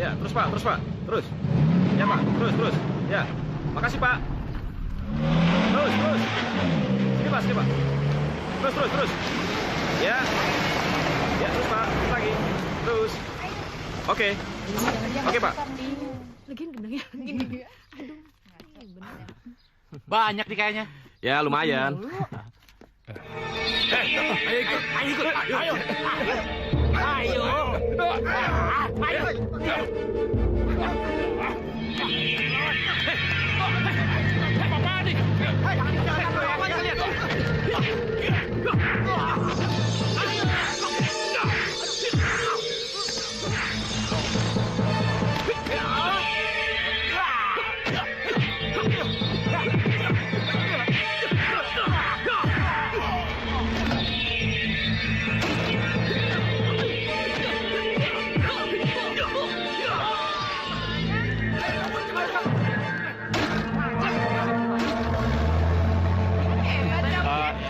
Ya, terus Pak, terus. Ya Pak, terus. Ya, makasih Pak. Terus. Sini Pak. Terus. Ya, terus Pak, lagi. Terus. Oke, Pak. Lagian gendangnya gini. Aduh, bener ya. Banyak nih kayaknya. Ya, lumayan.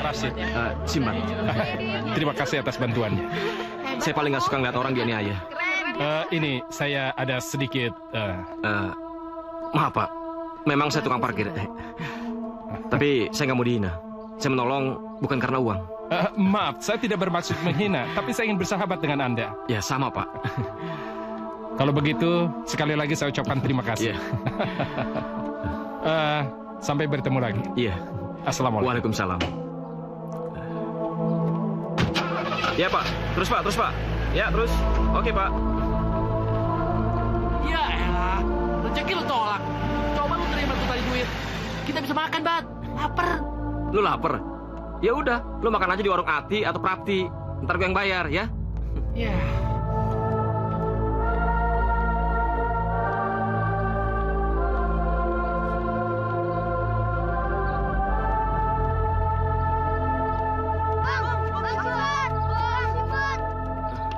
Rasid, Simbat. terima kasih atas bantuannya. Saya paling nggak suka ngeliat orang dianiaya. Ini saya ada sedikit. Maaf Pak, memang saya tukang parkir. Tapi saya nggak mau dihina. Saya menolong bukan karena uang. Maaf, saya tidak bermaksud menghina, tapi saya ingin bersahabat dengan Anda. Ya sama Pak. Kalau begitu, sekali lagi saya ucapkan terima kasih. Iya. Sampai bertemu lagi. Iya. Assalamualaikum. Waalaikumsalam. Ya Pak, terus Pak. Ya terus. Oke Pak. Ya elah, rezeki lu tolak. Coba lu terima tuh tadi duit. Kita bisa makan, Bat. Lapar. Lu lapar? Ya udah, lu makan aja di warung Ati atau Prapti. Ntar gue yang bayar ya. Ya.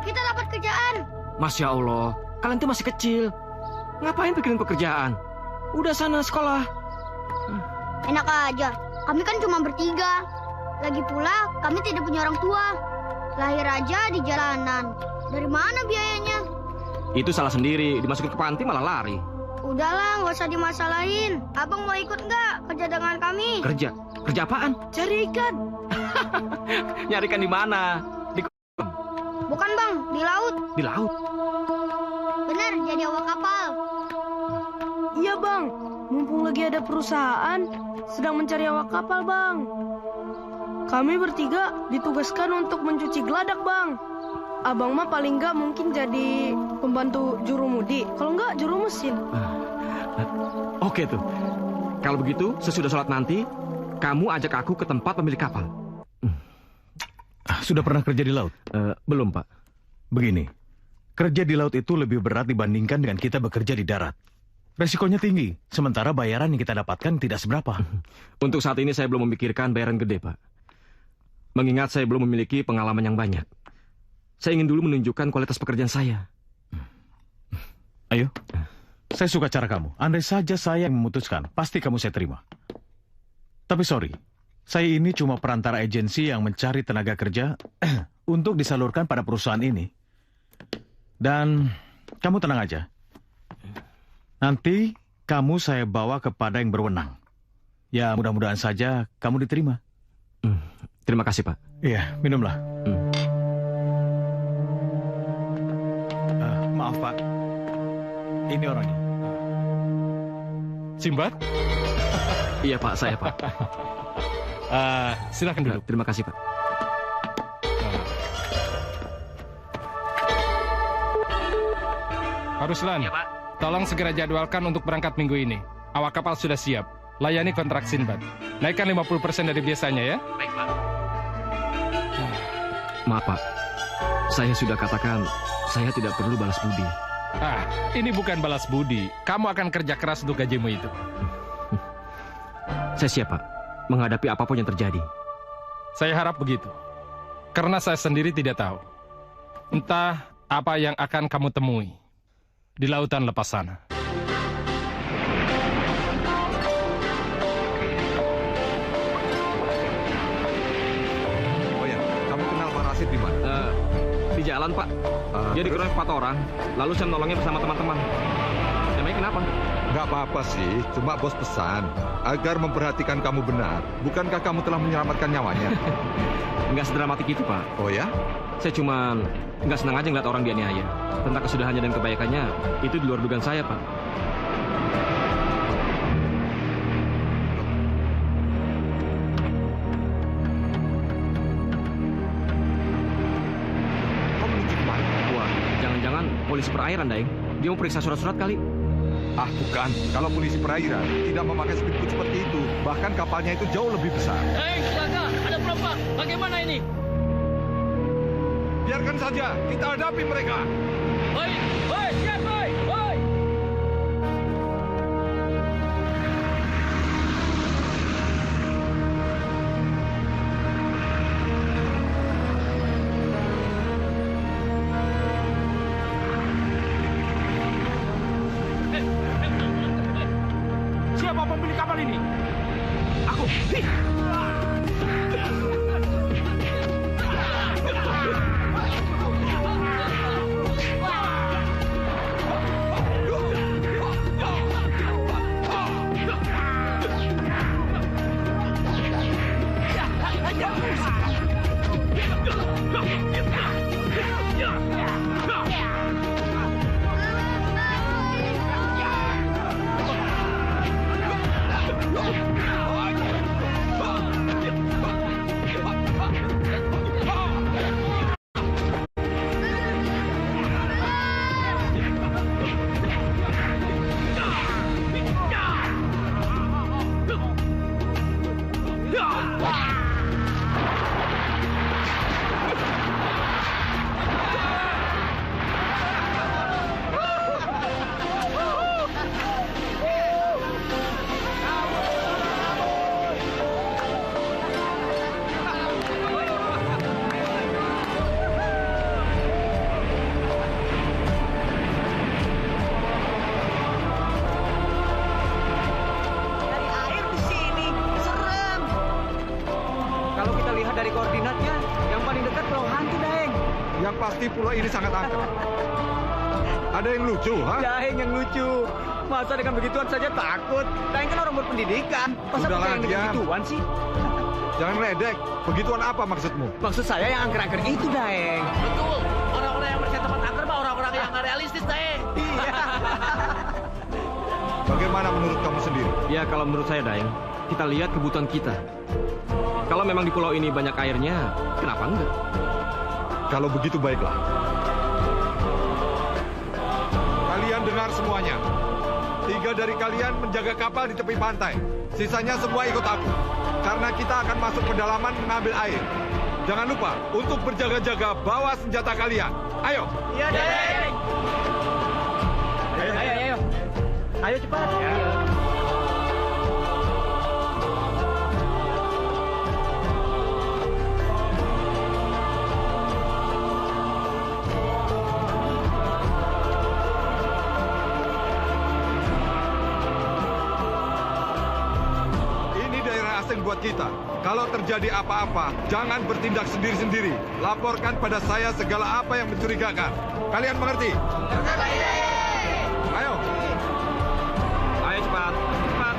Kita dapat kerjaan. Masya Allah, kalian tuh masih kecil. Ngapain pikirin pekerjaan? Udah sana sekolah. Enak aja. Kami kan cuma bertiga. Lagi pula kami tidak punya orang tua. Lahir aja di jalanan. Dari mana biayanya? Itu salah sendiri, dimasukin ke panti malah lari. Udahlah, nggak usah dimasalahin. Abang mau ikut nggak kerja dengan kami? Kerja? Kerja apaan? Cari ikan. Nyari ikan di mana? Di Bukan bang, di laut. Di laut? Benar, jadi awak kapal. Iya bang, mumpung lagi ada perusahaan sedang mencari awak kapal bang. Kami bertiga ditugaskan untuk mencuci geladak bang. Abang mah paling nggak mungkin jadi pembantu jurumudi, kalau nggak juru mesin. Oke tuh. Kalau begitu, sesudah sholat nanti, kamu ajak aku ke tempat pemilik kapal. Sudah pernah kerja di laut? Belum, Pak. Begini, kerja di laut itu lebih berat dibandingkan dengan kita bekerja di darat. Resikonya tinggi, sementara bayaran yang kita dapatkan tidak seberapa. Untuk saat ini saya belum memikirkan bayaran gede, Pak. Mengingat saya belum memiliki pengalaman yang banyak. Saya ingin dulu menunjukkan kualitas pekerjaan saya. Ayo, saya suka cara kamu. Andai saja saya yang memutuskan, pasti kamu saya terima. Tapi sorry, saya ini cuma perantara agensi yang mencari tenaga kerja untuk disalurkan pada perusahaan ini. Dan kamu tenang aja. Nanti kamu saya bawa kepada yang berwenang. Ya mudah-mudahan saja kamu diterima. Terima kasih, Pak. Iya, minumlah. Maaf, Pak. Ini orangnya. Simbat? Iya, Pak. Saya, Pak. Silakan duduk. Terima kasih, Pak. Pak Ruslan, Ya, Pak. tolong segera jadwalkan untuk berangkat minggu ini. Awak kapal sudah siap. Layani kontrak Sinbad. Naikkan 50% dari biasanya ya. Baik, Pak. Maaf, Pak. Saya sudah katakan, saya tidak perlu balas budi. Ini bukan balas budi. Kamu akan kerja keras untuk gajimu itu. Saya siap, Pak. Menghadapi apapun yang terjadi. Saya harap begitu. Karena saya sendiri tidak tahu. Entah apa yang akan kamu temui di lautan lepas sana. Oh ya, kamu kenal Pak Rasid di mana? Di jalan, Pak. Dia dikeroyok 4 orang, lalu saya menolongnya bersama teman-teman. Emangnya kenapa? Nggak apa-apa sih, cuma bos pesan agar memperhatikan kamu benar. Bukankah kamu telah menyelamatkan nyawanya? Nggak sedramatik itu, Pak. Oh ya? Saya cuma nggak senang aja ngeliat orang dianiaya. Tentang kesudahannya dan kebaikannya, itu di luar dugaan saya, Pak. Kamu menuju kemana? Wah, jangan-jangan polisi perairan, Daeng. Dia mau periksa surat-surat kali. Ah, bukan. Kalau polisi perairan tidak memakai speedboat seperti itu. Bahkan kapalnya itu jauh lebih besar. Hei, silakan. Ada penumpang. Bagaimana ini? Biarkan saja, kita hadapi mereka. Hoi, hoi, siap, hoi, hoi. Siapa pemilik kapal ini? Aku. Dari koordinatnya, yang paling dekat Pulau Hantu, Daeng. Yang pasti pulau ini sangat angker. Ada yang lucu, ha? Daeng yang lucu. Masa dengan begituan saja takut? Daeng kan orang berpendidikan. Masa Sudahlah, pakai yang diam. begituan sih? Jangan ledek. Begituan apa maksudmu? Maksud saya yang angker-angker itu, Daeng. Betul. Orang-orang yang percaya tempat angker mah orang-orang yang nggak realistis, Daeng. Iya. Bagaimana menurut kamu sendiri? Ya, kalau menurut saya, Daeng, kita lihat kebutuhan kita. Kalau memang di pulau ini banyak airnya, kenapa enggak? Kalau begitu baiklah. Kalian dengar semuanya. 3 dari kalian menjaga kapal di tepi pantai. Sisanya semua ikut aku. Karena kita akan masuk pedalaman mengambil air. Jangan lupa untuk berjaga-jaga bawa senjata kalian. Ayo. Iya, Daeng. Ayo. Ayo cepat. Ayo. Buat kita, kalau terjadi apa-apa, jangan bertindak sendiri-sendiri. Laporkan pada saya segala apa yang mencurigakan. Kalian mengerti? Ayo. Ayo cepat, cepat.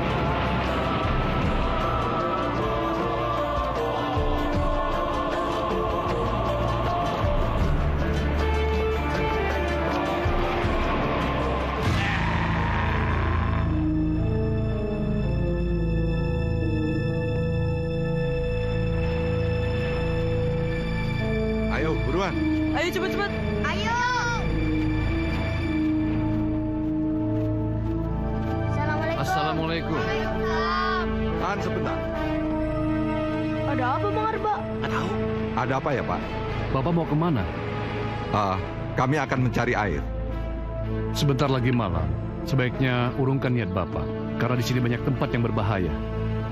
Buruan. Ayo cepat-cepat. Ayo. Assalamualaikum. Assalamualaikum. Waalaikumsalam. Tahan sebentar. Ada apa, Bang Arba? Ada apa ya, Pak? Bapak mau kemana? Kami akan mencari air. Sebentar lagi malam. Sebaiknya urungkan niat Bapak, karena di sini banyak tempat yang berbahaya.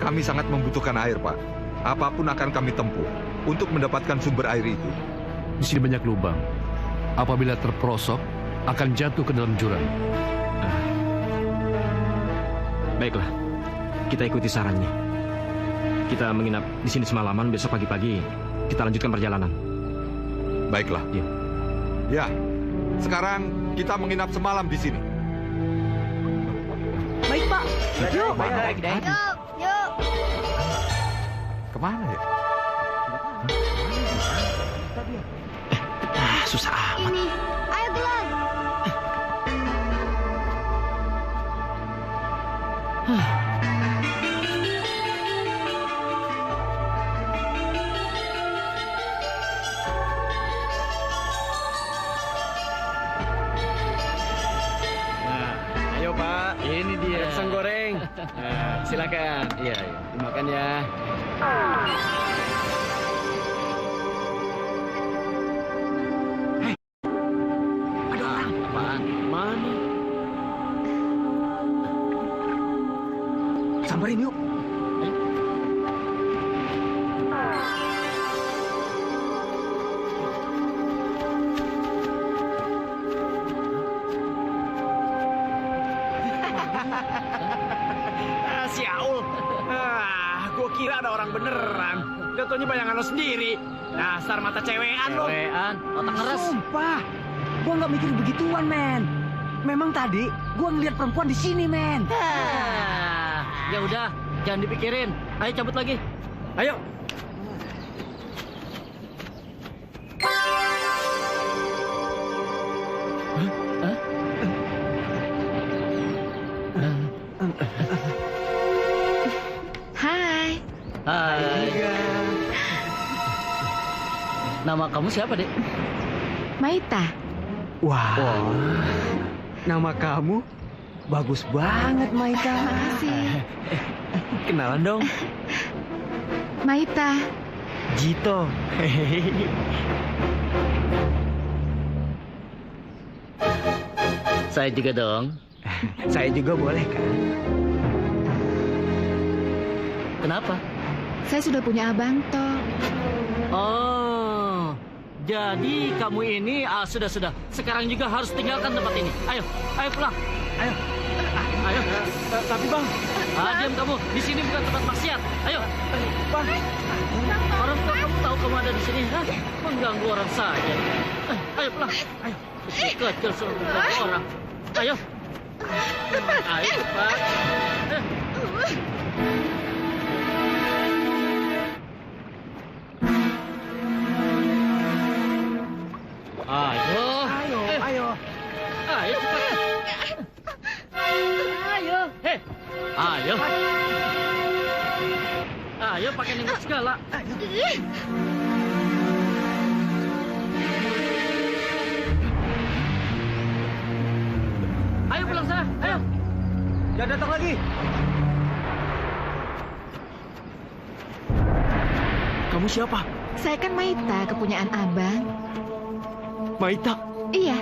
Kami sangat membutuhkan air, Pak. Apapun akan kami tempuh untuk mendapatkan sumber air itu. Di sini banyak lubang. apabila terperosok akan jatuh ke dalam jurang. Baiklah, kita ikuti sarannya. Kita menginap di sini semalaman, besok pagi-pagi kita lanjutkan perjalanan. Baiklah. Ya. Ya, sekarang kita menginap semalam di sini. Baik, Pak. Yuk. Baik, Dek. Yuk, yuk. Kemana ya? Susah amat. Ini. Ayo, Glenn. Ayo Pak, ini dia pisang goreng. Nah, silakan. Iya, dimakan ya. Ada orang. Apaan? Mana? Samperin yuk. Si Aul. Gua kira ada orang beneran. Jatuhnya bayangan lo sendiri. Dasar mata cewekan lo. Cewekan, otak ngeres. Sumpah, gua nggak mikir begituan, men. Memang tadi gua ngeliat perempuan di sini, men. Ya udah, jangan dipikirin. Ayo cabut lagi. Ayo. Hai, Hai. Nama kamu siapa, Dek? Maita. Wah. Nama kamu bagus banget, Maita. Makasih. Kenalan dong. Maita. Jito. Saya juga dong. Saya juga boleh kan? Kenapa? Saya sudah punya abang toh. Oh, jadi kamu ini sudah. Sekarang juga harus tinggalkan tempat ini. Ayo pulang. Ayo. Tapi bang, Diam kamu. Di sini bukan tempat maksiat. Ayo. bang. Orang tua kamu tahu kamu ada di sini. Hah? Mengganggu orang saja. Ayo pulang. Ayo. Kecil suruh mengganggu orang. Ayo. Ayo cepat. Ayo cepat. Ayo. Ayo pakai nengok segala. Ayo pulang sana. Ayo. Jangan datang lagi. Kamu siapa? Saya kan Maita, kepunyaan abang. Maita. Iya,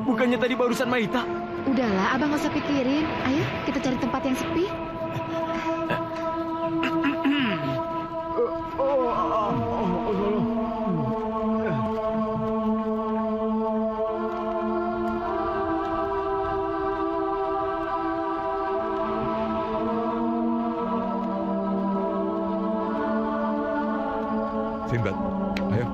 Bukannya tadi barusan Maita? udahlah, abang nggak usah pikirin. Ayo, kita cari tempat yang sepi. Sinbad, ayo.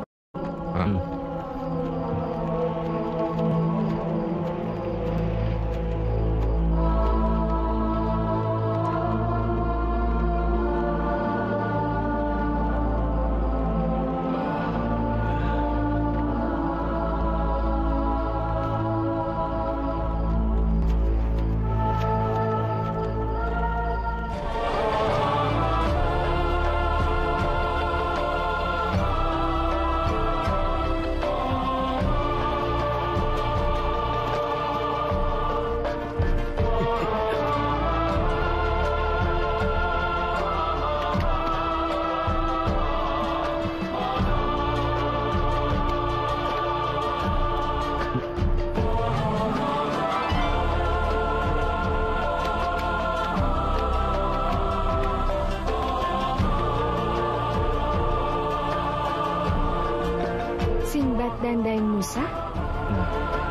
dosa?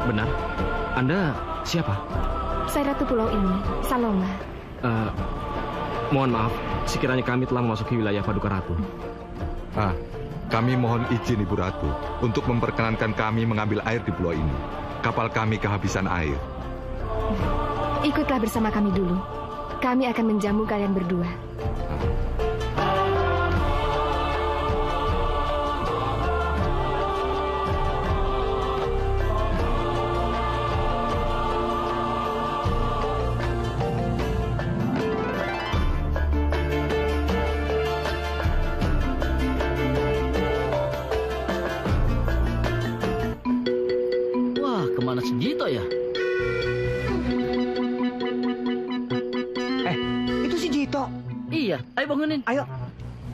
Benar. Anda siapa? Saya Ratu Pulau ini, Saloma. Mohon maaf, sekiranya kami telah memasuki wilayah Paduka Ratu. Kami mohon izin Ibu Ratu untuk memperkenankan kami mengambil air di pulau ini. Kapal kami kehabisan air. Ikutlah bersama kami dulu. Kami akan menjamu kalian berdua. Wah, kemana si Jito ya? Itu si Jito. Iya, ayo bangunin. Ayo.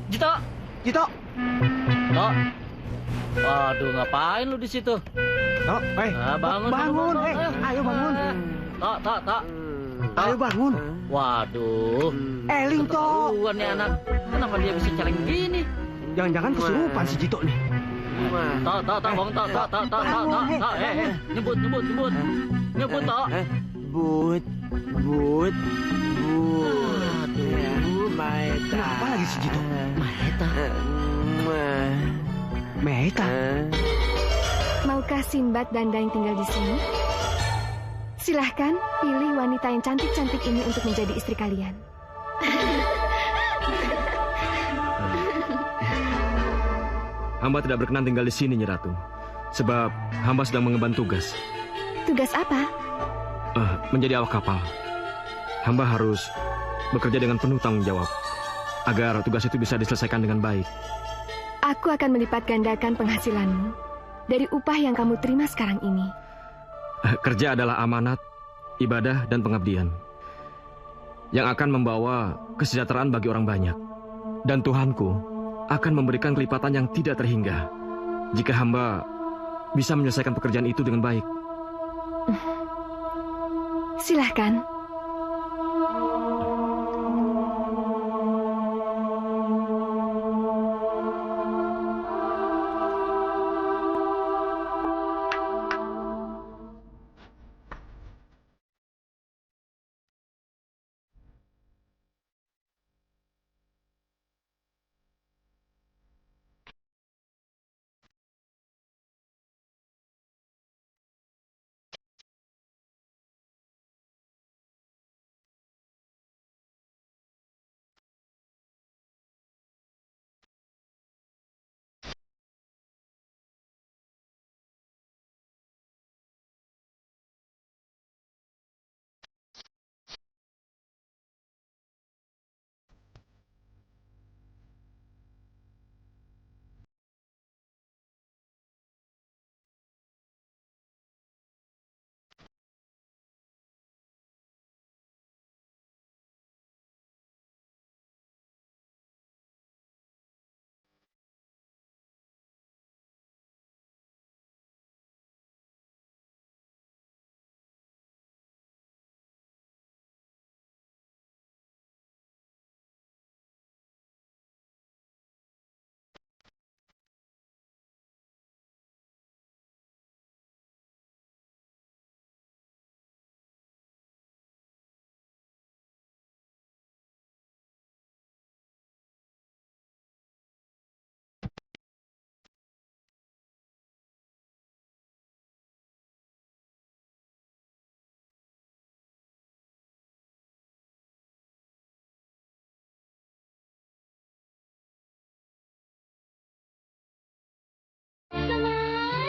Jito. Jito. Tok. Waduh, ngapain lu di situ? Tok, bangun. bangun. Ayo bangun. Tok. Ayo bangun. Waduh. Eling, Tok. Keterlaluan nih anak. Kenapa dia bisa celeng gini? Jangan-jangan kesurupan si Jito nih. Tok, bangun, Tok. Nyebut, Tok. But. Maeta. Kenapa lagi si Jito? Maeta. Maukah Sinbad dan Daeng tinggal di sini? Silahkan pilih wanita yang cantik-cantik ini untuk menjadi istri kalian. Hamba tidak berkenan tinggal di sini, Nyi Ratu. Sebab hamba sedang mengemban tugas. Tugas apa? Menjadi awak kapal. Hamba harus bekerja dengan penuh tanggung jawab agar tugas itu bisa diselesaikan dengan baik. Aku akan melipat gandakan penghasilanmu dari upah yang kamu terima sekarang ini. Kerja adalah amanat, ibadah, dan pengabdian yang akan membawa kesejahteraan bagi orang banyak. Dan Tuhanku akan memberikan kelipatan yang tidak terhingga jika hamba bisa menyelesaikan pekerjaan itu dengan baik. Silahkan.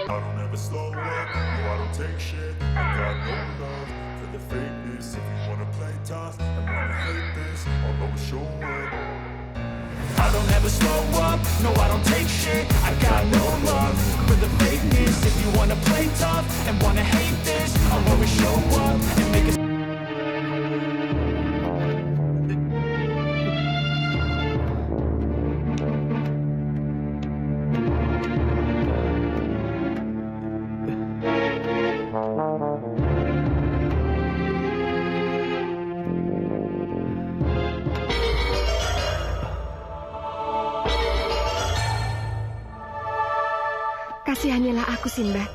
I don't ever slow up, no I don't take shit. I got no love for the fakeness. If you wanna play tough and wanna hate this, I'll always show up. I don't ever slow up, no I don't take shit. I got no love for the fakeness. If you wanna play tough and wanna hate this, I'll always show up and make it. Kasihanilah aku, Sinbad.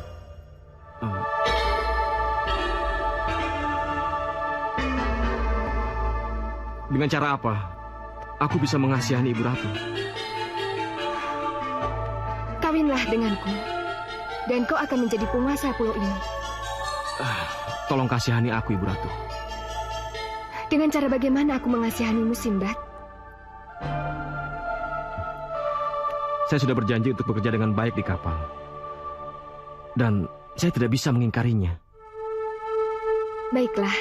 Dengan cara apa aku bisa mengasihani Ibu Ratu? Kawinlah denganku, dan kau akan menjadi penguasa pulau ini. Tolong kasihani aku, Ibu Ratu. Dengan cara bagaimana aku mengasihanimu, Sinbad? Saya sudah berjanji untuk bekerja dengan baik di kapal. Dan saya tidak bisa mengingkarinya. Baiklah,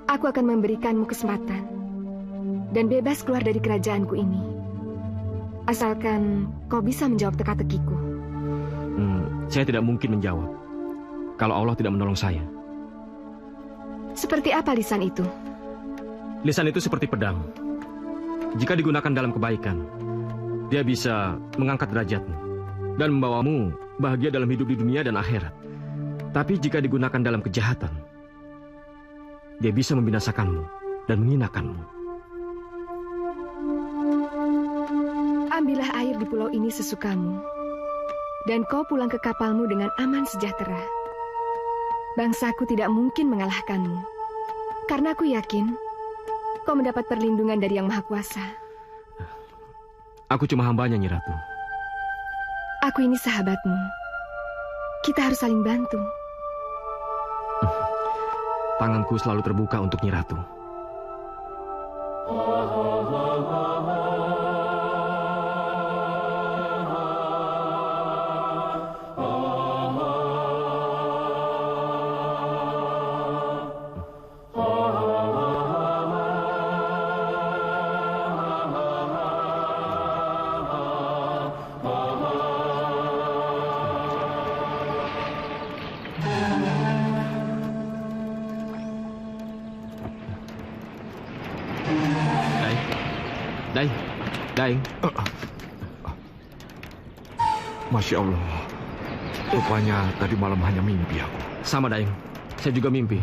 aku akan memberikanmu kesempatan. Dan bebas keluar dari kerajaanku ini. Asalkan kau bisa menjawab teka-tekiku. Saya tidak mungkin menjawab kalau Allah tidak menolong saya. Seperti apa lisan itu? Lisan itu seperti pedang. Jika digunakan dalam kebaikan, dia bisa mengangkat derajatmu dan membawamu bahagia dalam hidup di dunia dan akhirat. Tapi jika digunakan dalam kejahatan, dia bisa membinasakanmu dan menghinakanmu. Ambillah air di pulau ini sesukamu, dan kau pulang ke kapalmu dengan aman sejahtera. Bangsaku tidak mungkin mengalahkanmu, karena aku yakin kau mendapat perlindungan dari Yang Maha Kuasa. Aku cuma hambanya, Nyi Ratu. Aku ini sahabatmu. Kita harus saling bantu. Tanganku selalu terbuka untuk Nyi Ratu. Daeng. Masya Allah. Rupanya tadi malam hanya mimpi aku. Sama, Daeng. Saya juga mimpi.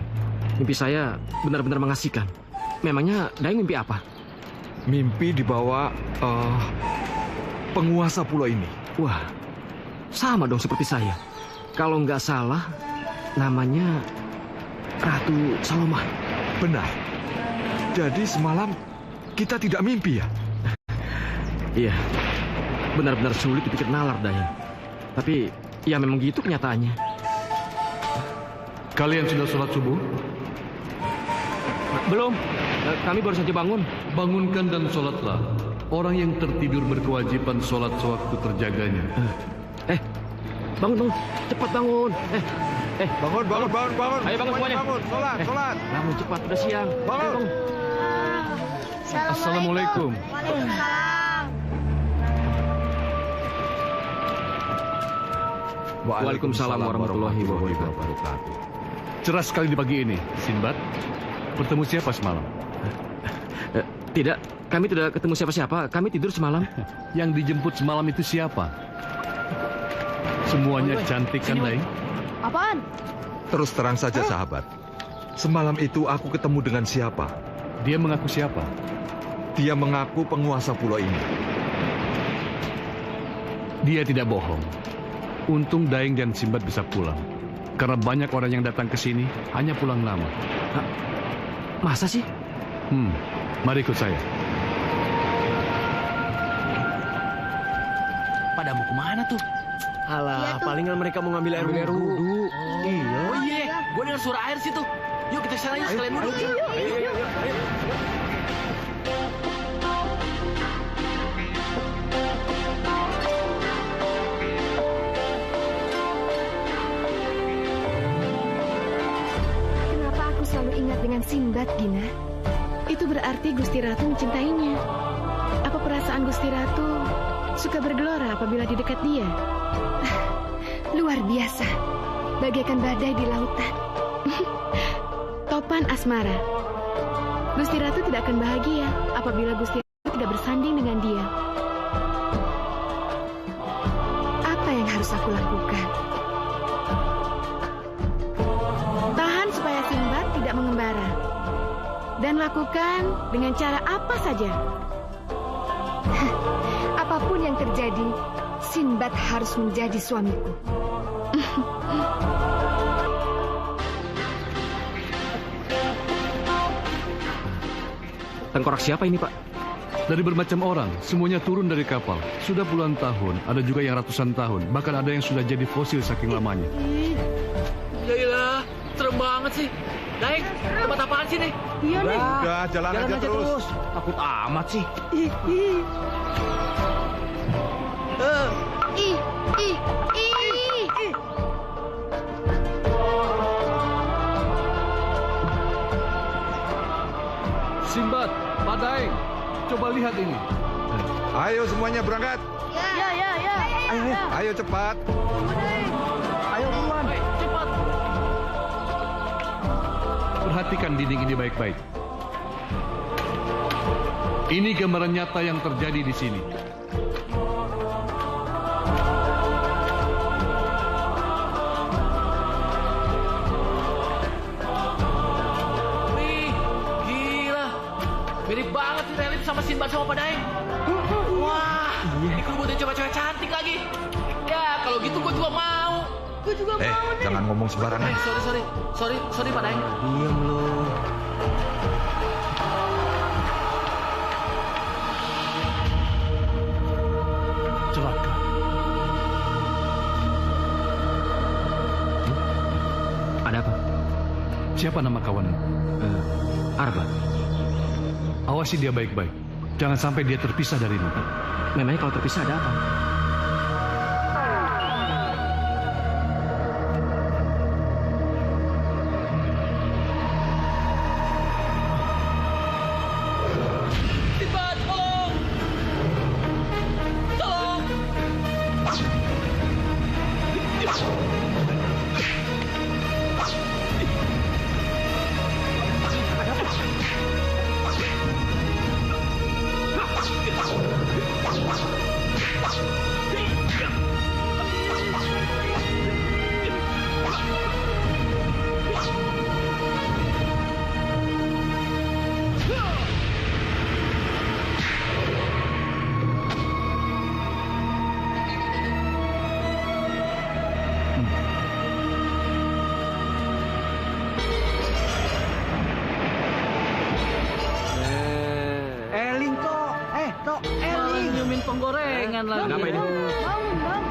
Mimpi saya benar-benar mengasihkan. Memangnya Daeng mimpi apa? Mimpi dibawa penguasa pulau ini. Wah, sama dong seperti saya. Kalau nggak salah, namanya Ratu Salomah. Benar. Jadi semalam kita tidak mimpi ya? Iya, benar-benar sulit dipikir nalar, Daeng. Tapi, ya memang gitu kenyataannya. Kalian sudah sholat subuh? Belum, kami baru saja bangun. Bangunkan dan sholatlah. Orang yang tertidur berkewajiban sholat sewaktu terjaganya. Bangun, cepat bangun. Bangun. Ayo bangun semuanya. Sholat. Bangun cepat, udah siang. Bangun. Assalamualaikum. Waalaikumsalam. Waalaikumsalam warahmatullahi wabarakatuh. Cerah sekali di pagi ini, Sinbad. Bertemu siapa semalam? Tidak, kami tidak ketemu siapa-siapa. Kami tidur semalam. Yang dijemput semalam itu siapa? Semuanya cantik kan, Daeng? Apaan? Terus terang saja, sahabat. Semalam itu aku ketemu dengan siapa? Dia mengaku siapa? Dia mengaku penguasa pulau ini. Dia tidak bohong. Untung Daeng dan Sinbad bisa pulang. Karena banyak orang yang datang ke sini hanya pulang lama. Masa sih? Mari ikut saya. Pada mau kemana tuh? Alah, palingan mereka mau ngambil air wudhu. Iya. Oh iya, gue dengar suara air situ. Yuk kita kesana yuk sekalian wudhu. Ayo. Selalu ingat dengan Sinbad, Gina. Itu berarti Gusti Ratu mencintainya. Apa perasaan Gusti Ratu suka bergelora apabila di dekat dia? Luar biasa, bagaikan badai di lautan. Topan asmara. Gusti Ratu tidak akan bahagia apabila Gusti Ratu tidak bersanding dengan dia. Apa yang harus aku lakukan? Tidak mengembara dan lakukan dengan cara apa saja. Apapun yang terjadi, Sinbad harus menjadi suamiku. Tengkorak siapa ini, Pak? Dari bermacam orang, semuanya turun dari kapal. Sudah puluhan tahun, ada juga yang ratusan tahun. Bahkan ada yang sudah jadi fosil saking lamanya. Yaelah, serem banget sih. Daeng, tempat apaan sih nih? Iya nih. Udah, jalan aja terus. Takut amat sih. Ih, ih, ih. Sinbad, Pak Daeng, coba lihat ini. Ayo semuanya berangkat. Ya, ya, ya. Ayo cepat. Ayo buruan. Cepat. Perhatikan dinding ini baik-baik. Ini gambaran nyata yang terjadi di sini. Wih, gila. Mirip banget nih Relip sama Sinbad sama Pak Daeng. Wah, dikerubutin cewek-cewek cantik lagi. Ya, kalau gitu gue juga mau. Gue juga mau nih. Jangan ngomong sembarangan. Sorry Pak Daeng. Diam lo. Celaka. Ada apa? Siapa nama kawanmu? Arba. Awasi dia baik-baik. Jangan sampai dia terpisah darimu. Memangnya kalau terpisah ada apa? Sinbad, tolong! Tolong! Eling toh. Toh, Malah Eling. nyumin penggorengan lagi. Kenapa ini? Bangun, bang.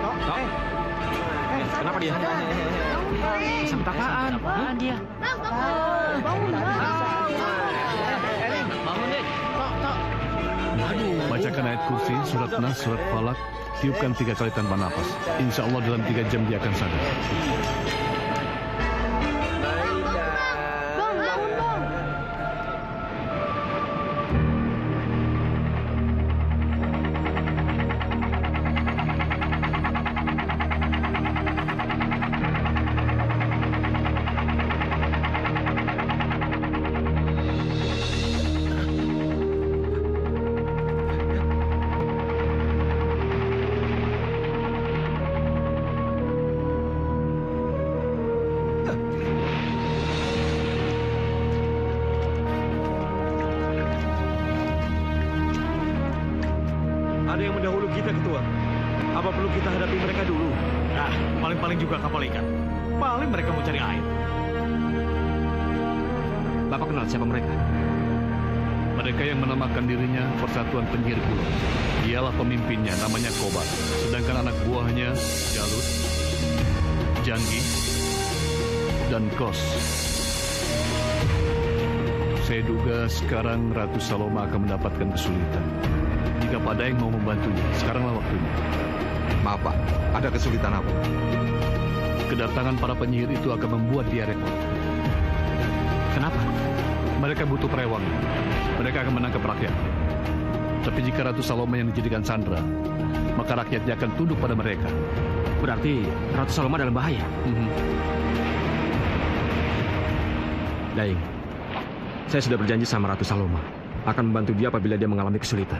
Kenapa dia? Sampai apaan? Apaan dia? Bangun, bang. Bangun deh. Tok. Bacakan ayat kursi, surat Nas, surat Falak. Tiupkan 3 kali tanpa napas. Insya Allah dalam 3 jam dia akan sadar. Bang, bangun, bang. Ada yang mendahulu kita, Ketua. Apa perlu kita hadapi mereka dulu? Paling-paling juga kapal ikan. Paling mereka mau cari air. Bapak kenal siapa mereka? Mereka yang menamakan dirinya Persatuan Penyihir Pulau. Dialah pemimpinnya, namanya Kobar. Sedangkan anak buahnya Jalut, Janggi, dan Kos. Saya duga sekarang Ratu Saloma akan mendapatkan kesulitan. Jika Pak Daeng mau membantunya, sekaranglah waktunya. Maaf Pak, ada kesulitan apa? Kedatangan para penyihir itu akan membuat dia repot. Kenapa? Mereka butuh perewang. Mereka akan menangkap rakyat. Tapi jika Ratu Saloma yang dijadikan sandera, maka rakyatnya akan tunduk pada mereka. Berarti Ratu Saloma dalam bahaya. Daeng, saya sudah berjanji sama Ratu Saloma akan membantu dia apabila dia mengalami kesulitan.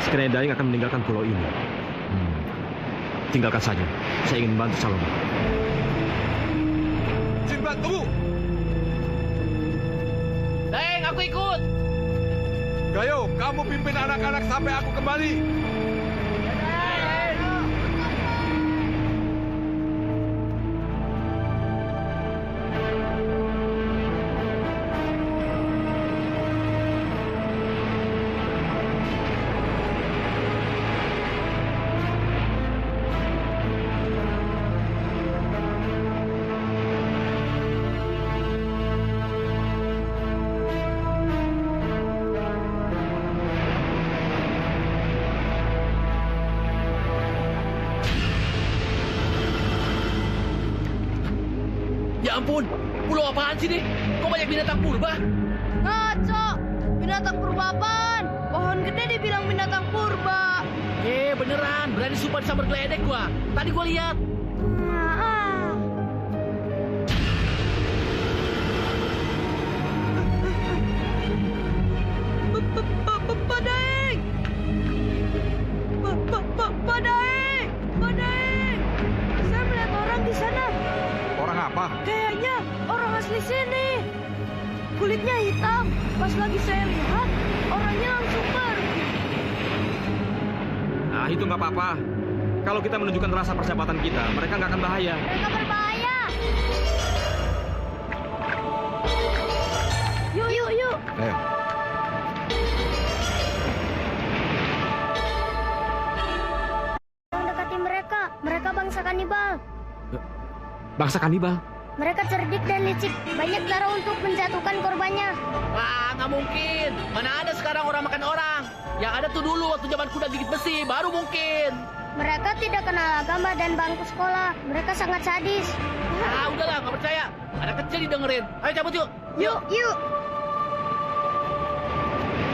Sekiranya Daeng akan meninggalkan pulau ini, tinggalkan saja. Saya ingin membantu Saloma. Sinbad, tunggu! Daeng, aku ikut. Gayo, kamu pimpin anak-anak sampai aku kembali. Ya ampun, pulau apaan sih nih? Kok banyak binatang purba? Ngaco, binatang purba apaan? Pohon gede dibilang binatang purba. Beneran, berani sumpah disambar geledek gua. Tadi gua lihat. Pak Daeng! Pak Daeng! Pak Daeng! Saya melihat orang di sana. Orang apa? Kayaknya orang asli sini. Kulitnya hitam. Pas lagi saya lihat, orangnya langsung pergi. Nah, itu nggak apa-apa. Kalau kita menunjukkan rasa persahabatan kita, mereka nggak akan bahaya. Mereka berbahaya. Yuk. Jangan dekati mereka. Mereka bangsa kanibal. Bangsa kanibal? Mereka cerdik dan licik. Banyak cara untuk menjatuhkan korbannya. Wah, nggak mungkin. Mana ada sekarang orang makan orang. Yang ada tuh dulu waktu zaman kuda gigit besi, baru mungkin. Mereka tidak kenal agama dan bangku sekolah. Mereka sangat sadis. Udahlah, nggak percaya. Anak kecil didengerin. Ayo cabut yuk. Yuk.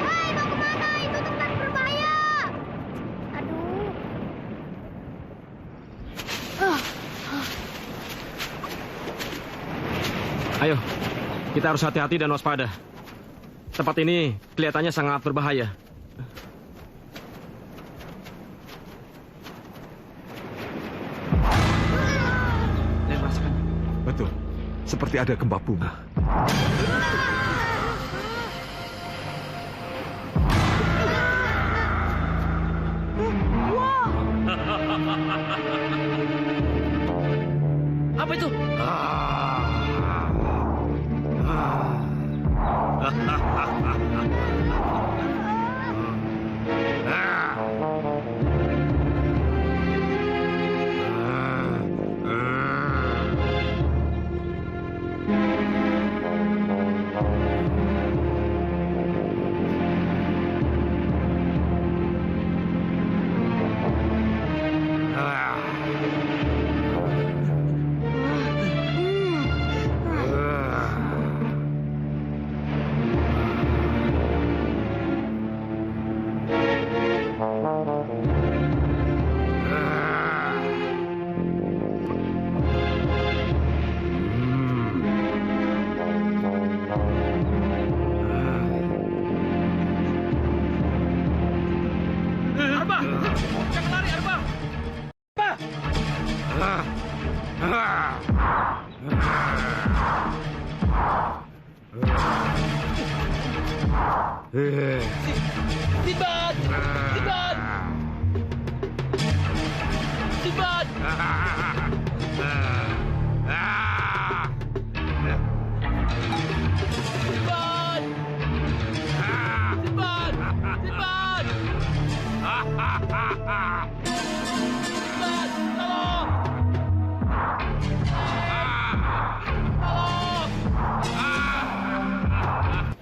Hai, mau kemana? Itu tempat berbahaya. Aduh. Ayo, kita harus hati-hati dan waspada. Tempat ini kelihatannya sangat berbahaya. Betul, seperti ada gempa bumi. Apa itu?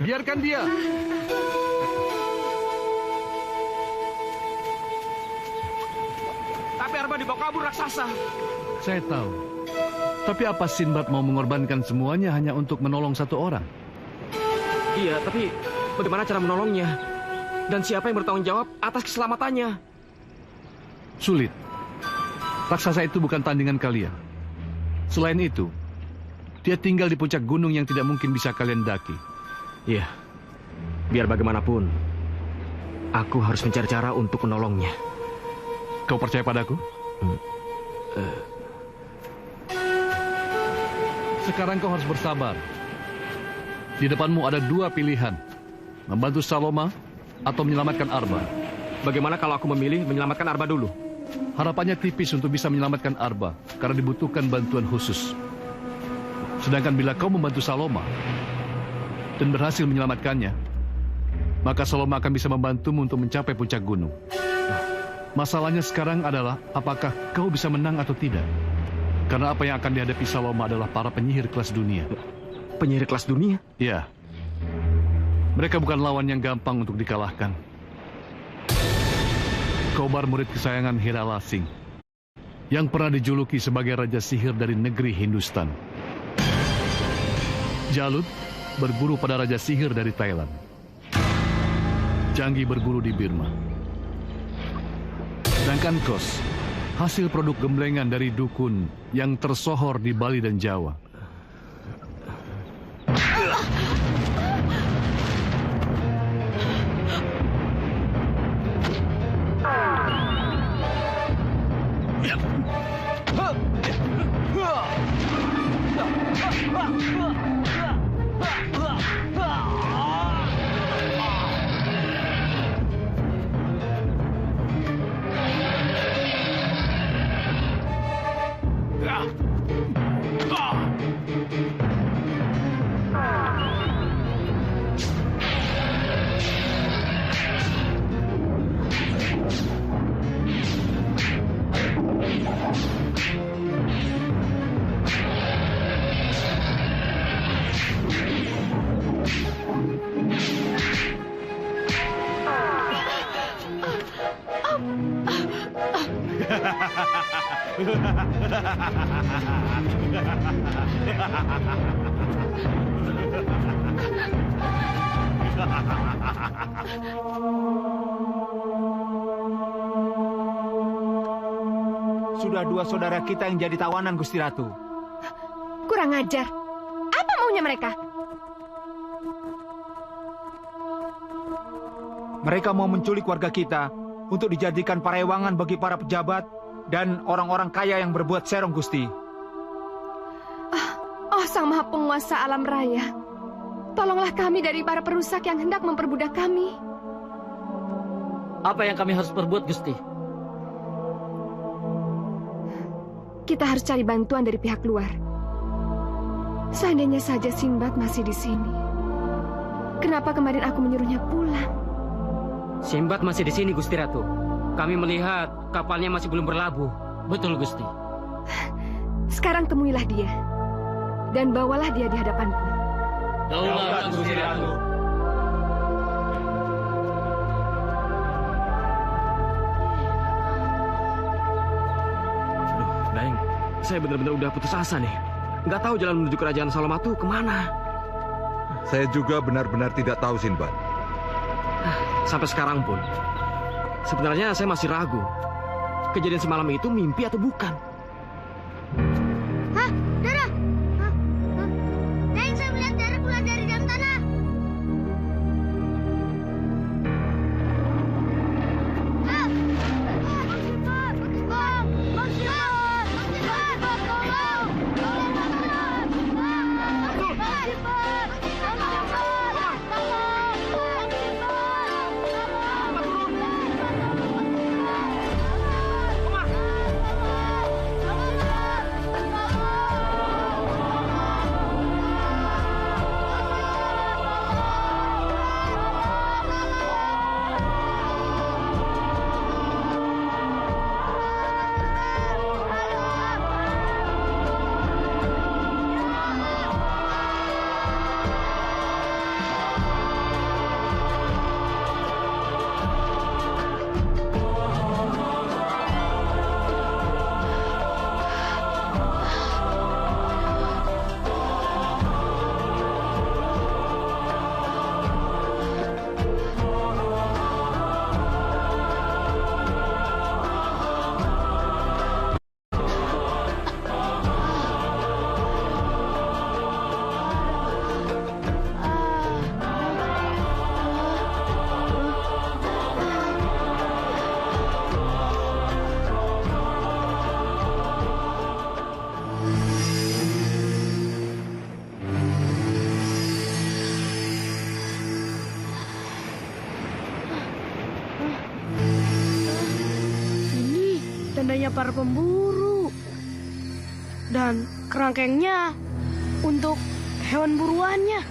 Biarkan dia. Tapi Arba dibawa kabur raksasa. Saya tahu. Tapi apa Sinbad mau mengorbankan semuanya hanya untuk menolong satu orang? Iya, tapi bagaimana cara menolongnya? Dan siapa yang bertanggung jawab atas keselamatannya? Sulit. Raksasa itu bukan tandingan kalian. Selain itu, dia tinggal di puncak gunung yang tidak mungkin bisa kalian daki. Iya, biar bagaimanapun, aku harus mencari cara untuk menolongnya. Kau percaya padaku? Sekarang kau harus bersabar. Di depanmu ada dua pilihan. Membantu Saloma atau menyelamatkan Arba. Bagaimana kalau aku memilih menyelamatkan Arba dulu? Harapannya tipis untuk bisa menyelamatkan Arba, karena dibutuhkan bantuan khusus. Sedangkan bila kau membantu Saloma dan berhasil menyelamatkannya, maka Saloma akan bisa membantumu untuk mencapai puncak gunung. Masalahnya sekarang adalah apakah kau bisa menang atau tidak. Karena apa yang akan dihadapi Saloma adalah para penyihir kelas dunia. Penyihir kelas dunia? Ya. Mereka bukan lawan yang gampang untuk dikalahkan. Kobar murid kesayangan Hirala Singh, yang pernah dijuluki sebagai raja sihir dari negeri Hindustan. Jalut berburu pada raja sihir dari Thailand. Janggi berburu di Birma. Sedangkan Kos, hasil produk gemblengan dari dukun yang tersohor di Bali dan Jawa. Sudah 2 saudara kita yang jadi tawanan, Gusti Ratu. Kurang ajar. Apa maunya mereka? Mereka mau menculik warga kita untuk dijadikan parewangan bagi para pejabat dan orang-orang kaya yang berbuat serong, Gusti. Oh, Sang Maha Penguasa alam raya. Tolonglah kami dari para perusak yang hendak memperbudak kami. Apa yang kami harus perbuat, Gusti? Kita harus cari bantuan dari pihak luar. Seandainya saja Sinbad masih di sini. Kenapa kemarin aku menyuruhnya pulang? Sinbad masih di sini, Gusti Ratu. Kami melihat kapalnya masih belum berlabuh. Betul, Gusti. Sekarang temuilah dia. Dan bawalah dia di hadapanku. Daulat, Gusti Ratu. Daeng, saya benar-benar udah putus asa nih. Nggak tahu jalan menuju kerajaan Salamatu kemana. Saya juga benar-benar tidak tahu, Sinbad. Sampai sekarang pun, sebenarnya saya masih ragu. Kejadian semalam itu mimpi atau bukan? Hah? Darah? Hah? Hah? Daeng, saya melihat darah keluar dari dalam tanah. Ah! Bang Sinbad! Bang! Bang Sinbad! Bang Sinbad! Tolong! Tolong, Bang Sinbad! Bang Sinbad! Tandanya para pemburu. Dan kerangkengnya untuk hewan buruannya.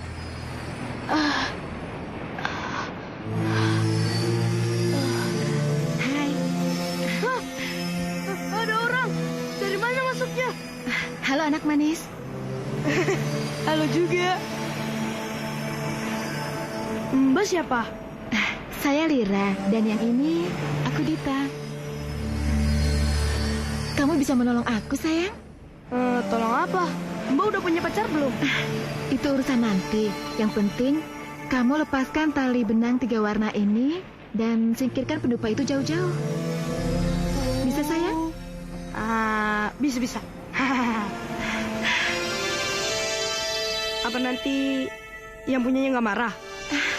Hai. Hah? Ada orang. Dari mana masuknya? Halo anak manis. Halo juga. Mbak siapa? Saya Lira, dan yang ini aku Dita. Kamu bisa menolong aku, sayang? Tolong apa? Mbak udah punya pacar belum? Itu urusan nanti. Yang penting, kamu lepaskan tali benang 3 warna ini dan singkirkan pendupa itu jauh-jauh. Bisa, sayang? Bisa. Apa nanti yang punyanya nggak marah?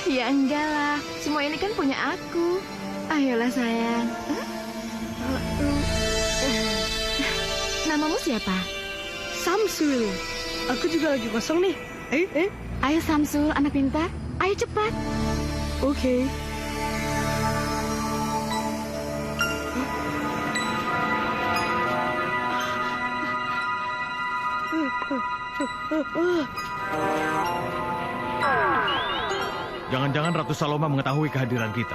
Ya enggak lah, semua ini kan punya aku. Ayolah sayang. Namamu siapa? Samsul. Aku juga lagi kosong nih. Ayo Samsul, anak pintar. Ayo cepat. Oke. Jangan-jangan Ratu Saloma mengetahui kehadiran kita.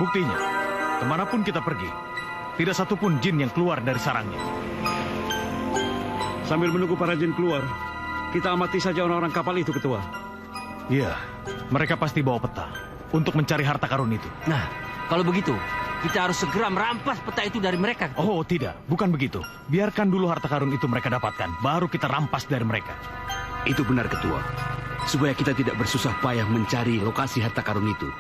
Buktinya, kemanapun kita pergi, tidak satupun jin yang keluar dari sarangnya. Sambil menunggu para jin keluar, kita amati saja orang-orang kapal itu, Ketua. Iya, mereka pasti bawa peta untuk mencari harta karun itu. Nah, kalau begitu, kita harus segera merampas peta itu dari mereka. Oh, tidak. Bukan begitu. Biarkan dulu harta karun itu mereka dapatkan, baru kita rampas dari mereka. Itu benar, Ketua. Supaya kita tidak bersusah payah mencari lokasi harta karun itu.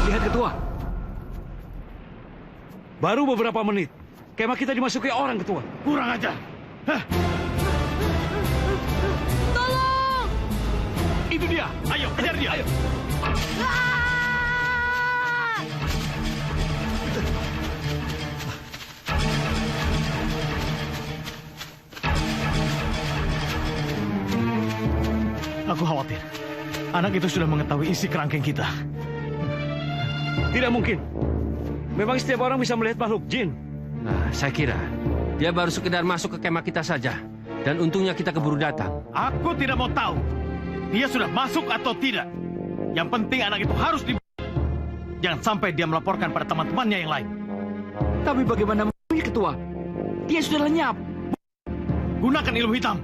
Lihat, Ketua. Baru beberapa menit, kemah kita dimasuki orang, Ketua. Kurang ajar. Tolong! Itu dia. Ayo, kejar dia. Ayo. Aku khawatir. Anak itu sudah mengetahui isi kerangkeng kita. Tidak mungkin. Memang setiap orang bisa melihat makhluk jin. Nah, saya kira dia baru sekedar masuk ke kemah kita saja. Dan untungnya kita keburu datang. Aku tidak mau tahu. Dia sudah masuk atau tidak. Yang penting anak itu harus dibunuh. Jangan sampai dia melaporkan pada teman-temannya yang lain. Tapi bagaimana mungkin, Ketua? Dia sudah lenyap. Gunakan ilmu hitam.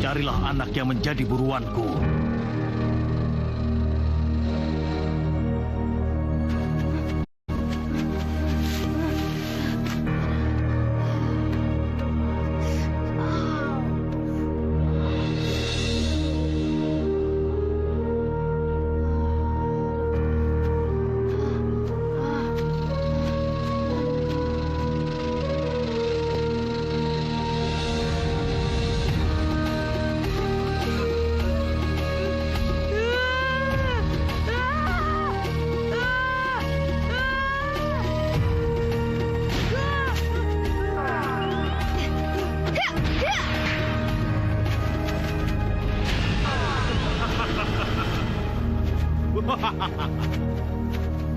Carilah anak yang menjadi buruanku.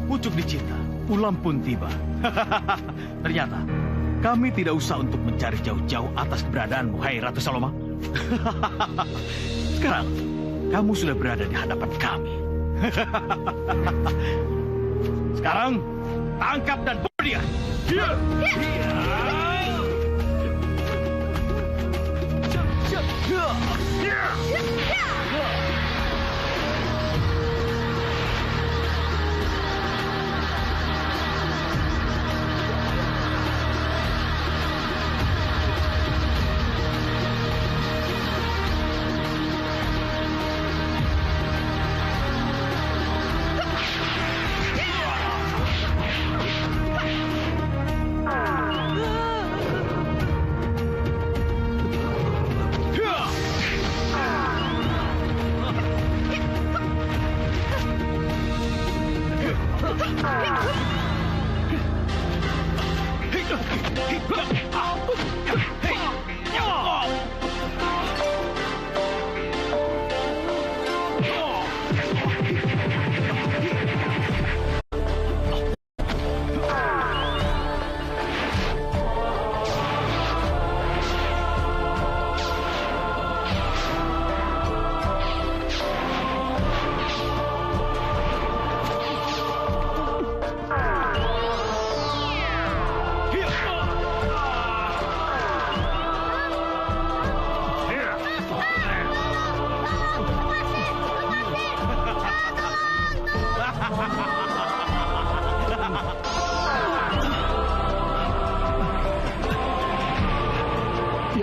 Pucuk dicinta, ulam pun tiba. Ternyata kami tidak usah untuk mencari jauh-jauh atas keberadaanmu, hai Ratu Saloma. Sekarang kamu sudah berada di hadapan kami. Sekarang tangkap dan bunuh dia.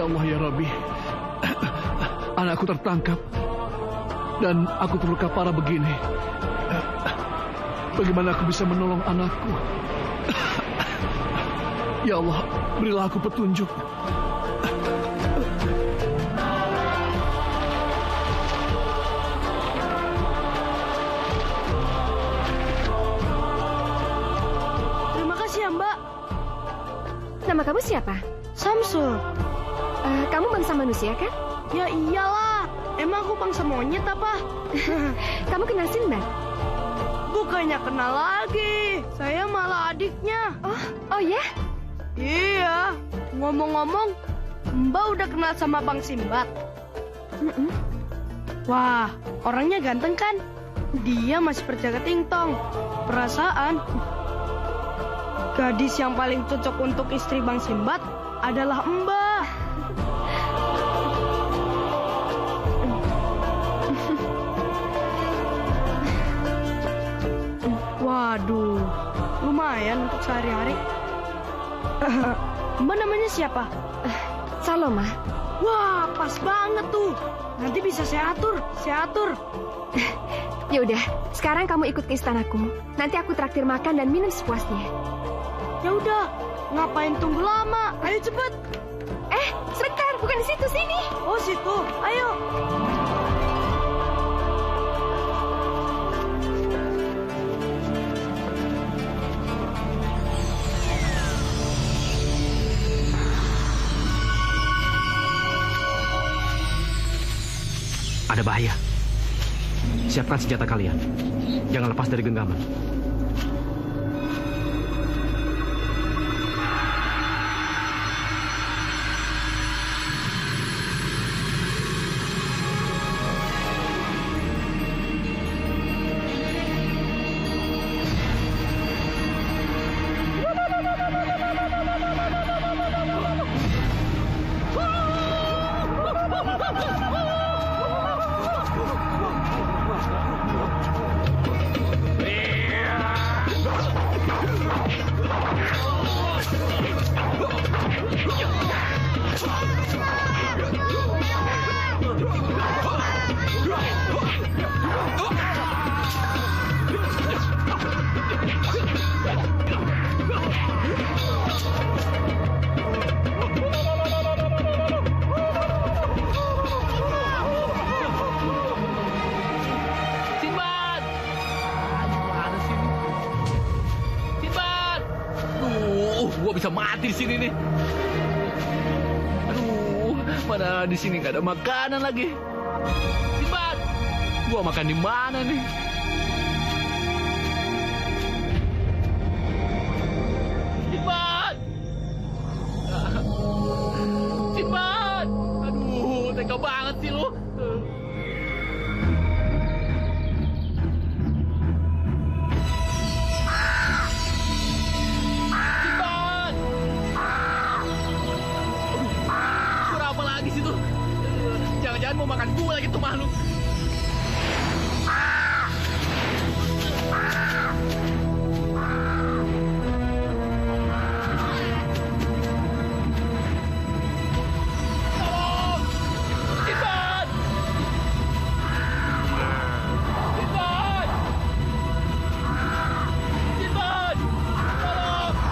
Allah ya Rabbi. Anakku tertangkap. Dan aku terluka parah begini. Bagaimana aku bisa menolong anakku? Ya Allah, berilah aku petunjuk. Terima kasih ya, Mbak. Nama kamu siapa? Samsul. Kamu bangsa manusia kan? Ya iyalah. Emang aku bangsa monyet apa? Kamu kenal Sinbad? Bukannya kenal lagi. Saya malah adiknya. Oh ya? Iya. Ngomong-ngomong, Mbak udah kenal sama Bang Sinbad? Wah, orangnya ganteng kan? Dia masih berjaga tingtong. Perasaan, gadis yang paling cocok untuk istri Bang Sinbad adalah Mbak. Waduh, lumayan untuk sehari-hari. Mbak namanya siapa? Saloma. Wah, pas banget tuh. Nanti bisa saya atur. Ya udah, sekarang kamu ikut ke istanaku. Nanti aku traktir makan dan minum sepuasnya. Ya udah, ngapain tunggu lama? Ayo cepet. Sebentar, bukan di situ, sini. Oh, situ. Ayo. Ada bahaya. Siapkan senjata kalian. Jangan lepas dari genggaman. Gua bisa mati di sini nih. Aduh, mana di sini nggak ada makanan lagi. Sinbad, gua makan di mana nih? Sinbad, Sinbad, aduh, tega banget sih lu. Jangan mau makan gua lagi tuh makhluk. Tolong! Sinbad! Sinbad! Sinbad! Tolong!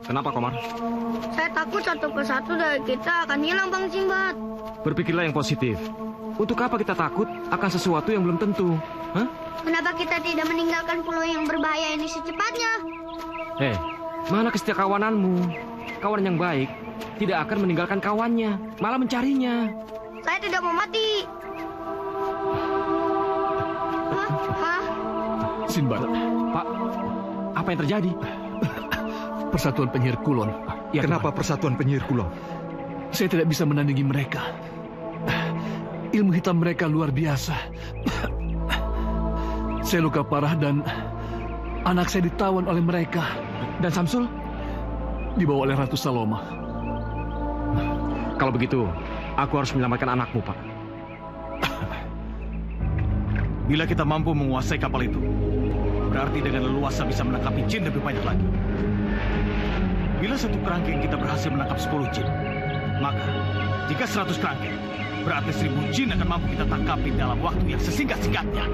Kenapa, Komar? Saya takut satu persatu dari kita akan hilang, Bang Sinbad. Berpikirlah yang positif. Untuk apa kita takut akan sesuatu yang belum tentu? Hah? Kenapa kita tidak meninggalkan pulau yang berbahaya ini secepatnya? Mana kesetiakawananmu? Kawan yang baik tidak akan meninggalkan kawannya, malah mencarinya. Saya tidak mau mati. Hah? Sinbad. Pak, apa yang terjadi? Persatuan Penyihir Kulon Ya, kenapa Persatuan Penyihir Kulon? Saya tidak bisa menandingi mereka. Ilmu hitam mereka luar biasa. Saya luka parah dan anak saya ditawan oleh mereka. Dan Samsul? Dibawa oleh Ratu Saloma. Kalau begitu, aku harus menyelamatkan anakmu, Pak. Bila kita mampu menguasai kapal itu, berarti dengan leluasa bisa menangkapi jin lebih banyak lagi. Bila satu kerangkeng kita berhasil menangkap 10 jin, maka jika 100 kerangkeng, berarti 1000 jin akan mampu kita tangkapi dalam waktu yang sesingkat-singkatnya.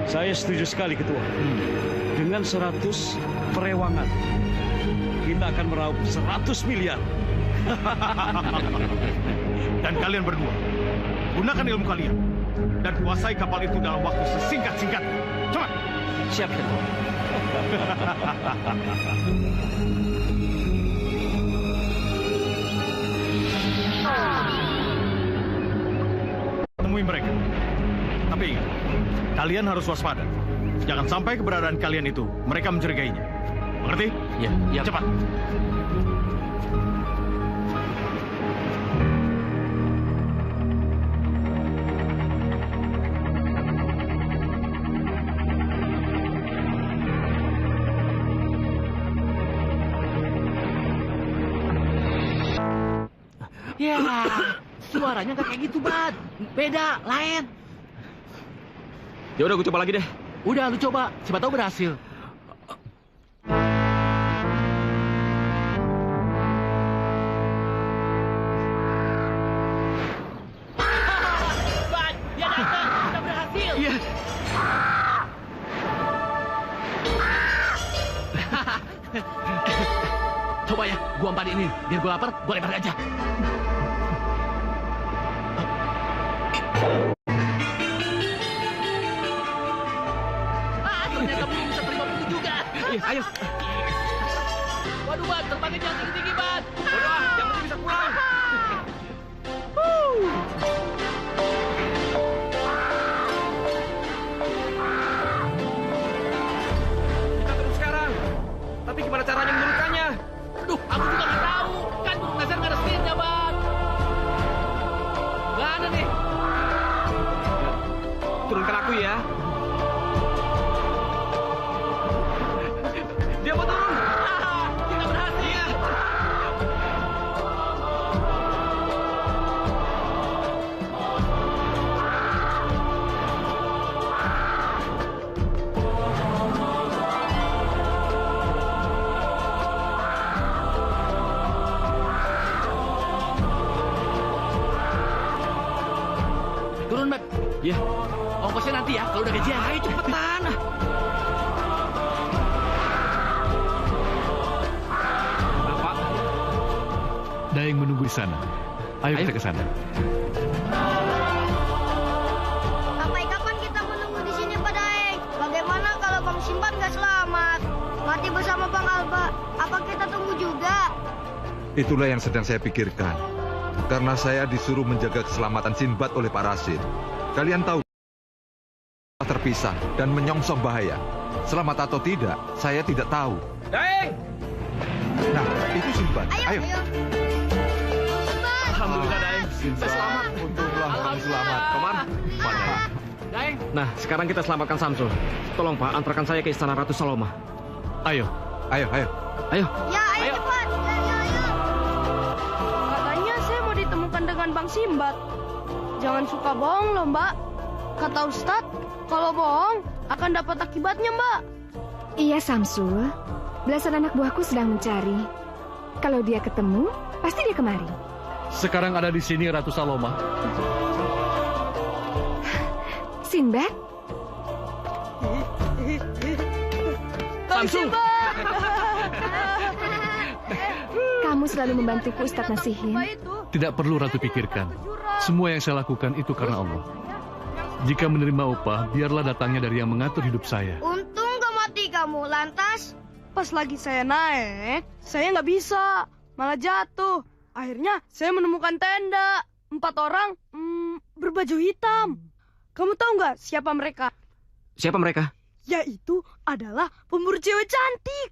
Saya setuju sekali, Ketua. Dengan 100 perewangan, kita akan meraup 100 miliar. Dan kalian berdua, gunakan ilmu kalian dan kuasai kapal itu dalam waktu sesingkat-singkatnya. Cepat! Siap, Ketua. Temui mereka. Tapi ingat, kalian harus waspada. Jangan sampai keberadaan kalian itu mereka mencurigainya. Mengerti? Ya. Cepat. Ya, suaranya nggak kayak gitu, Bad. Beda, lain. Ya udah, gue coba lagi deh. Udah, lu coba. Siapa tahu berhasil. Bad, dia datang. Kita berhasil. Iya. Coba ya, gua umpanin ini. Biar gua lapar, gua lempar aja. Ternyata belum bisa terima begitu juga. Ayo. Waduh, Bad, terbangnya jangan tinggi-tinggi, Bad. Udah, yang penting bisa pulang. Kita turun sekarang. Tapi gimana caranya menurunkannya? Aduh, aku juga nggak tahu. Kan burung Nazar nggak ada setirnya, Bad. Nggak ada nih. Turunkan aku ya. Dia mau turun. Kita berhasil. Turun, Bad. Iya. Ongkosnya nanti ya, kalau udah gajian. Ayo cepetan. Pak. Daeng menunggu di sana. Ayo kita ke sana. Sampai kapan kita menunggu di sini, Pak Daeng? Bagaimana kalau Bang Sinbad nggak selamat? Mati bersama Bang Alba. Apa kita tunggu juga? Itulah yang sedang saya pikirkan. Karena saya disuruh menjaga keselamatan Sinbad oleh Pak Rasid. Kalian tahu terpisah dan menyongsong bahaya. Selamat atau tidak, saya tidak tahu. Daeng! Nah, itu Sinbad. Ayo. Alhamdulillah, Daeng. Saya selamat. Untunglah kamu selamat. Komar. Daeng. Nah, sekarang kita selamatkan Samsul. Tolong, Pak, antarkan saya ke Istana Ratu Saloma. Ayo. Ayo. Ya, ayo cepat. Ya. Katanya saya mau ditemukan dengan Bang Sinbad. Jangan suka bohong loh, Mbak. Kata Ustadz, kalau bohong akan dapat akibatnya, Mbak. Iya, Samsul. Belasan anak buahku sedang mencari. Kalau dia ketemu, pasti dia kemari. Sekarang ada di sini Ratu Saloma. Sinbad? Samsul! Kamu selalu membantuku, Ustadz Nasihin. Tidak perlu Ratu pikirkan. Semua yang saya lakukan itu karena Allah. Jika menerima upah, biarlah datangnya dari yang mengatur hidup saya. Untung gak mati kamu. Lantas? Pas lagi saya naik, saya nggak bisa. Malah jatuh. Akhirnya saya menemukan tenda. 4 orang berbaju hitam. Kamu tahu nggak siapa mereka? Siapa mereka? Yaitu adalah pemburu cewek cantik.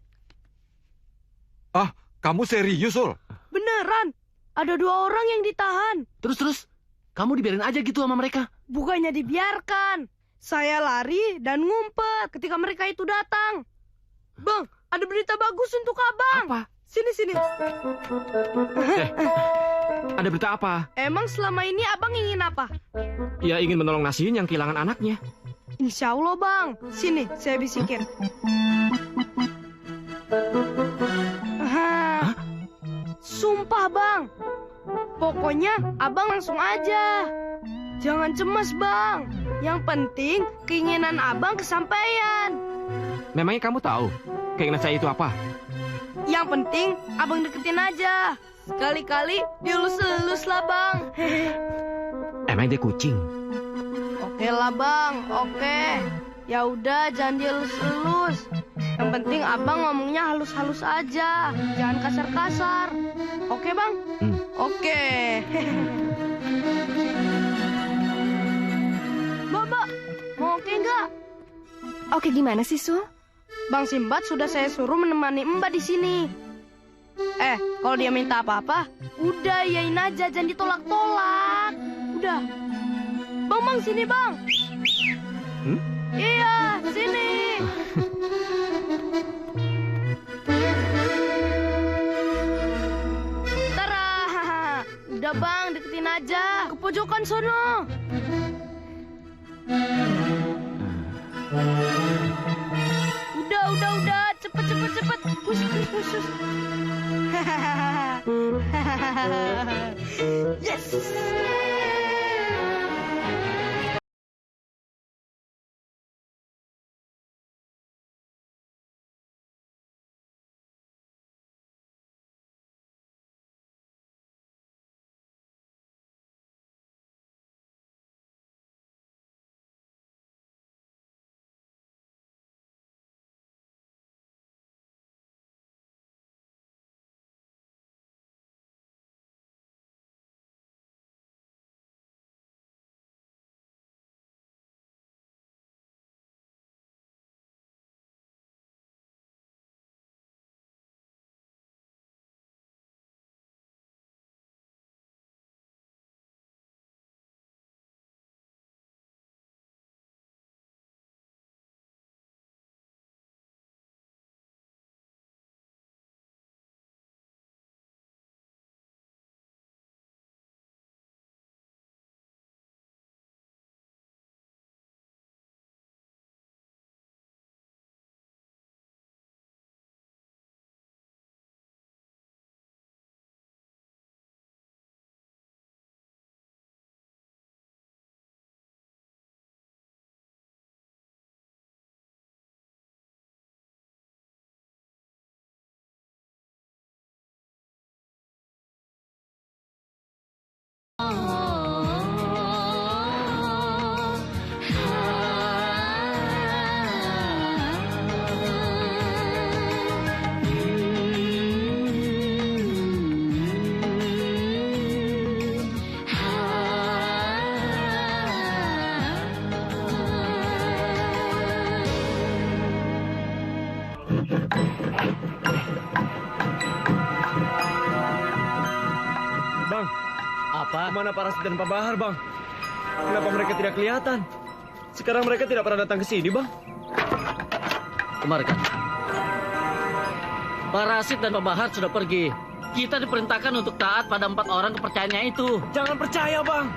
Ah, Kamu serius, Ul? Beneran, ada 2 orang yang ditahan. Terus, kamu dibiarin aja gitu sama mereka? Bukannya dibiarkan. Saya lari dan ngumpet ketika mereka itu datang. Bang, ada berita bagus untuk abang. Apa? Sini. Ada berita apa? Emang selama ini abang ingin apa? Ya ingin menolong Nasin yang kehilangan anaknya. Insya Allah bang. Sini, saya bisikin. Sumpah bang. Pokoknya abang langsung aja. Jangan cemas bang. Yang penting keinginan abang kesampaian. Memangnya kamu tahu keinginan saya itu apa? Yang penting abang deketin aja. Sekali-kali dielus-elus lah bang. Emang dia kucing? Oke lah bang, oke. Ya udah jangan dielus-elus. Yang penting abang ngomongnya halus-halus aja. Jangan kasar-kasar. Oke bang? Oke. Mbak, mau oke nggak? Oke gimana sih, Sul? Bang Simbad sudah saya suruh menemani Mbak di sini. Kalau dia minta apa-apa, udah yain aja, jangan ditolak-tolak. Udah. Bang, sini bang. Iya, sini. Tara, udah bang, deketin aja. Ke pojokan sono. Udah, cepet. Hush. Yes. Bang, apa? Kemana Parasit dan Pak Bahar, Bang? Kenapa mereka tidak kelihatan? Sekarang mereka tidak pernah datang ke sini, Bang. Kemarikan. Parasit dan Pak Bahar sudah pergi. Kita diperintahkan untuk taat pada 4 orang kepercayaannya itu. Jangan percaya, Bang.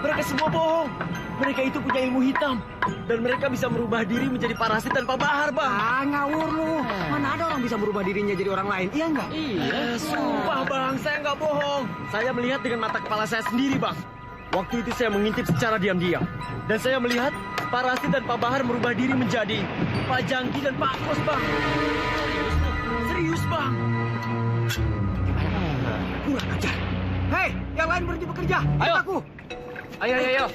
Mereka semua bohong. Mereka itu punya ilmu hitam. Dan mereka bisa merubah diri menjadi Parasit dan Pak Bahar, Bang. Ngawur lu. Mana ada orang bisa merubah dirinya jadi orang lain, iya nggak? Iya, sumpah, Bang. Saya nggak bohong. Saya melihat dengan mata kepala saya sendiri, Bang. Waktu itu saya mengintip secara diam-diam. Dan saya melihat Parasit dan Pak Bahar merubah diri menjadi Pak Jangki dan Pak Kos, Bang. Serius, Bang. Kurang ajar. Hei, yang lain berhenti bekerja. Ayo. Aku. Ayo.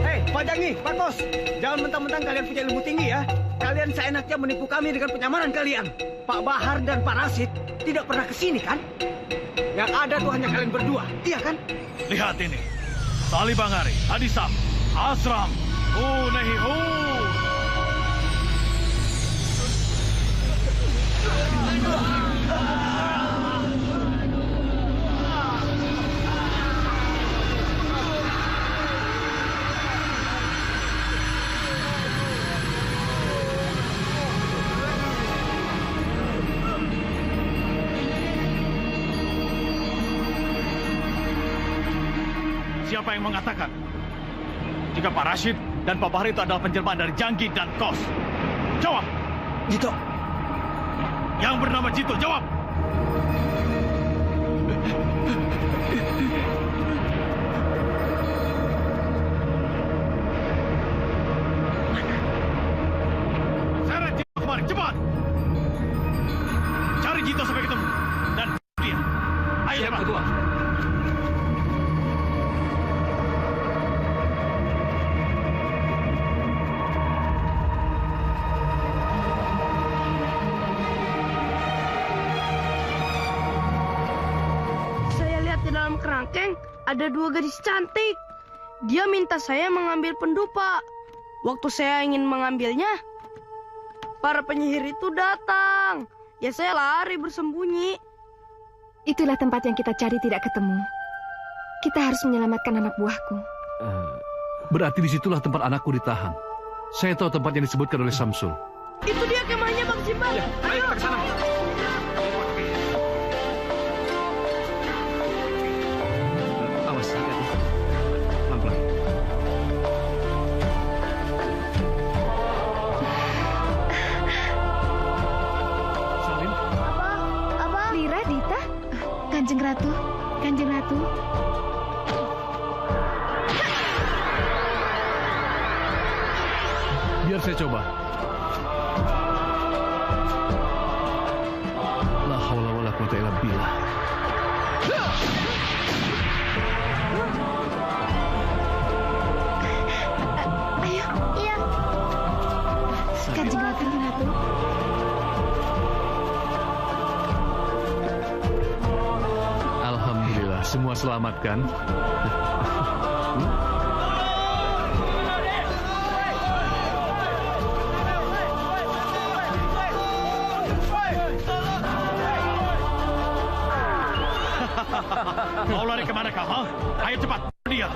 Hei, Pak Jangi, Pak Kos. Jangan mentang-mentang kalian punya ilmu tinggi ya. Kalian seenaknya menipu kami dengan penyamaran kalian. Pak Bahar dan Pak Rasid tidak pernah kesini kan? Yang ada tuh hanya kalian berdua, iya kan? Lihat ini. Sali Bangari, Hadisam, Asram, Nehihu. siapa yang mengatakan jika Pak Rashid dan Pak Bahar itu adalah penjelmaan dari Janggi dan Kos? Jawab. Jito. Yang bernama Jito, jawab. Seret Jito kemari, cepat. Cari Jito sampai ketemu. Dan dia. Ayo cepat. Ketua. Dalam kerangkeng ada 2 gadis cantik. Dia minta saya mengambil pendupa. Waktu saya ingin mengambilnya, para penyihir itu datang. Ya saya lari bersembunyi. Itulah tempat yang kita cari tidak ketemu. Kita harus menyelamatkan anak buahku. Berarti disitulah tempat anakku ditahan. Saya tahu tempat yang disebutkan oleh Samsul. Itu dia kemahnya Bang Simba. Ya, ayo kita ke sana. Awas, hati-hati. Pelan-pelan. Salim. Apa? Lira, Dita. Kanjeng Ratu. Kanjeng Ratu. Biar saya coba. La haula wala quwata illa billah. Ayo. Iya. Kanjeng Ratu. Alhamdulillah, semua selamat kan? Mau lari kemana kau? Ha? Ayo cepat, dia.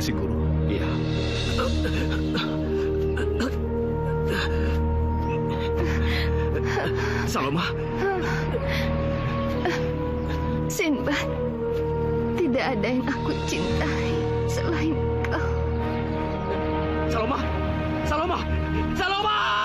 kasih, Guru. Iya. Saloma. Sinbad, tidak ada yang aku cintai selain kau. Saloma! Saloma! Saloma!